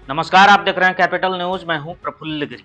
नमस्कार, आप देख रहे हैं कैपिटल न्यूज। मैं हूं प्रफुल्ल गिरी।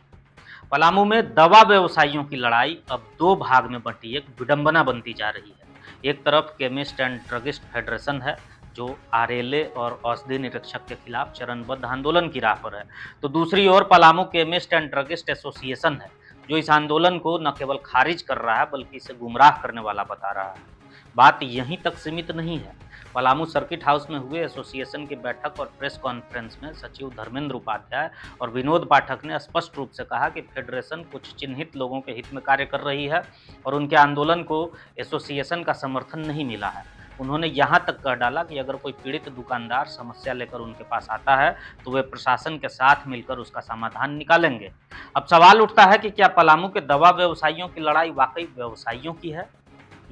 पलामू में दवा व्यवसायियों की लड़ाई अब दो भाग में बंटी एक विडंबना बनती जा रही है। एक तरफ केमिस्ट एंड ड्रगिस्ट फेडरेशन है जो आरएलए और औषधि निरीक्षक के खिलाफ चरणबद्ध आंदोलन की राह पर है, तो दूसरी ओर Palamu chemist and druggist association है जो इस आंदोलन को न केवल खारिज कर रहा है बल्कि इसे गुमराह करने वाला बता रहा है। बात यहीं तक सीमित नहीं है। पलामू सर्किट हाउस में हुए एसोसिएशन की बैठक और प्रेस कॉन्फ्रेंस में सचिव धर्मेंद्र उपाध्याय और विनोद पाठक ने स्पष्ट रूप से कहा कि फेडरेशन कुछ चिन्हित लोगों के हित में कार्य कर रही है और उनके आंदोलन को एसोसिएशन का समर्थन नहीं मिला है। उन्होंने यहाँ तक कह डाला कि अगर कोई पीड़ित दुकानदार समस्या लेकर उनके पास आता है तो वे प्रशासन के साथ मिलकर उसका समाधान निकालेंगे। अब सवाल उठता है कि क्या पलामू के दवा व्यवसायियों की लड़ाई वाकई व्यवसायियों की है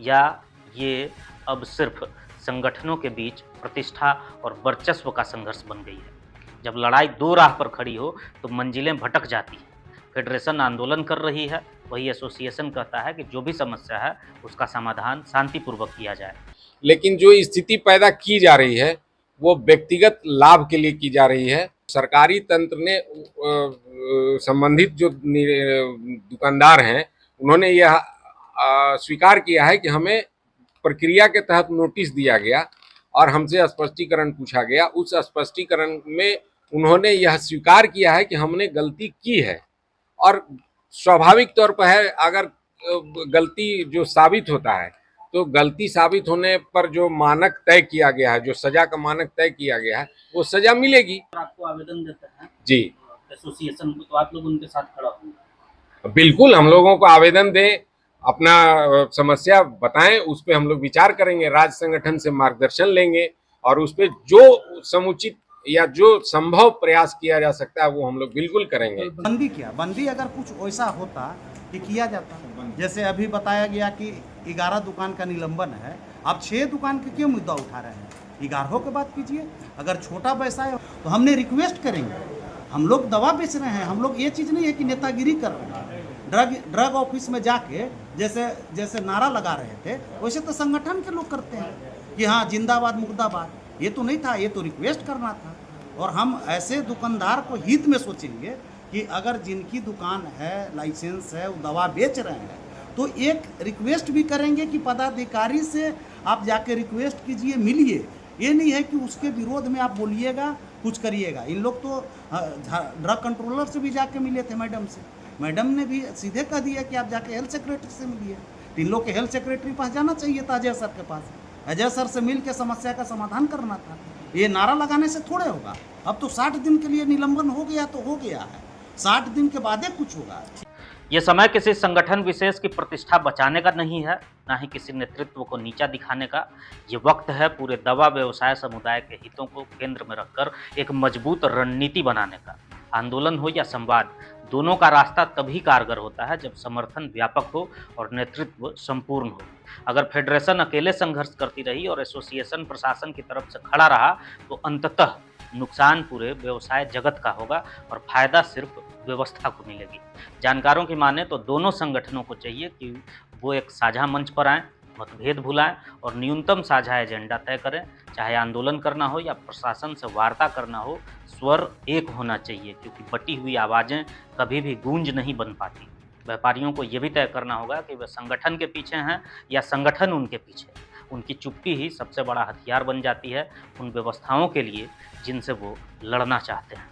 या ये अब सिर्फ संगठनों के बीच प्रतिष्ठा और वर्चस्व का संघर्ष बन गई है। जब लड़ाई दो राह पर खड़ी हो तो मंजिलें भटक जाती हैं। फेडरेशन आंदोलन कर रही है, वही एसोसिएशन कहता है कि जो भी समस्या है उसका समाधान शांतिपूर्वक किया जाए। लेकिन जो स्थिति पैदा की जा रही है वो व्यक्तिगत लाभ के लिए की जा रही है। सरकारी तंत्र ने संबंधित जो दुकानदार हैं उन्होंने यह स्वीकार किया है कि हमें प्रक्रिया के तहत नोटिस दिया गया और हमसे स्पष्टीकरण पूछा गया। उस स्पष्टीकरण में उन्होंने यह स्वीकार किया है कि हमने गलती की है और स्वाभाविक तौर पर है, अगर गलती जो साबित होता है तो गलती साबित होने पर जो मानक तय किया गया है, जो सजा का मानक तय किया गया है, वो सजा मिलेगी। आपको आवेदन देते हैं जी एसोसिएशन को, तो आप लोग उनके साथ खड़ा होंगे? बिल्कुल, हम लोगों को आवेदन दें, अपना समस्या बताएं, उस पर हम लोग विचार करेंगे, राज्य संगठन से मार्गदर्शन लेंगे और उस पर जो समुचित या जो संभव प्रयास किया जा सकता है वो हम लोग बिल्कुल करेंगे। बंदी अगर कुछ वैसा होता कि किया जाता। जैसे अभी बताया गया कि 11 दुकान का निलंबन है, आप 6 दुकान के क्यों मुद्दा उठा रहे हैं? 11 के बात कीजिए। अगर छोटा व्यवसाय हो तो हमने रिक्वेस्ट करेंगे। हम लोग दवा बेच रहे हैं, हम लोग ये चीज़ नहीं है कि नेतागिरी कर रहे हैं। ड्रग ऑफिस में जाके जैसे नारा लगा रहे थे वैसे तो संगठन के लोग करते हैं कि हाँ जिंदाबाद मुर्दाबाद। ये तो नहीं था, ये तो रिक्वेस्ट करना था। और हम ऐसे दुकानदार को हित में सोचेंगे कि अगर जिनकी दुकान है, लाइसेंस है, वो दवा बेच रहे हैं तो एक रिक्वेस्ट भी करेंगे कि पदाधिकारी से आप जाके रिक्वेस्ट कीजिए, मिलिए। ये नहीं है कि उसके विरोध में आप बोलिएगा, कुछ करिएगा। इन लोग तो ड्रग कंट्रोलर से भी जाके मिले थे, मैडम से। मैडम ने भी सीधे कह दिया कि आप जाके हेल्थ सेक्रेटरी से मिलिए। इन लोग के हेल्थ सेक्रेटरी पास जाना चाहिए था, अजय सर के पास। अजय सर से मिल के समस्या का समाधान करना था। ये नारा लगाने से थोड़े होगा। अब तो 60 दिन के लिए निलंबन हो गया तो हो गया है, 60 दिन के बाद कुछ होगा। ये समय किसी संगठन विशेष की प्रतिष्ठा बचाने का नहीं है, ना ही किसी नेतृत्व को नीचा दिखाने का। ये वक्त है पूरे दवा व्यवसाय समुदाय के हितों को केंद्र में रखकर एक मजबूत रणनीति बनाने का। आंदोलन हो या संवाद, दोनों का रास्ता तभी कारगर होता है जब समर्थन व्यापक हो और नेतृत्व संपूर्ण हो। अगर फेडरेशन अकेले संघर्ष करती रही और एसोसिएशन प्रशासन की तरफ से खड़ा रहा तो अंततः नुकसान पूरे व्यवसाय जगत का होगा और फायदा सिर्फ व्यवस्था को मिलेगी। जानकारों की माने तो दोनों संगठनों को चाहिए कि वो एक साझा मंच पर आएं, मतभेद भुलाएं और न्यूनतम साझा एजेंडा तय करें। चाहे आंदोलन करना हो या प्रशासन से वार्ता करना हो, स्वर एक होना चाहिए, क्योंकि बटी हुई आवाज़ें कभी भी गूंज नहीं बन पाती। व्यापारियों को ये भी तय करना होगा कि वे संगठन के पीछे हैं या संगठन उनके पीछे। उनकी चुप्पी ही सबसे बड़ा हथियार बन जाती है उन व्यवस्थाओं के लिए जिनसे वो लड़ना चाहते हैं।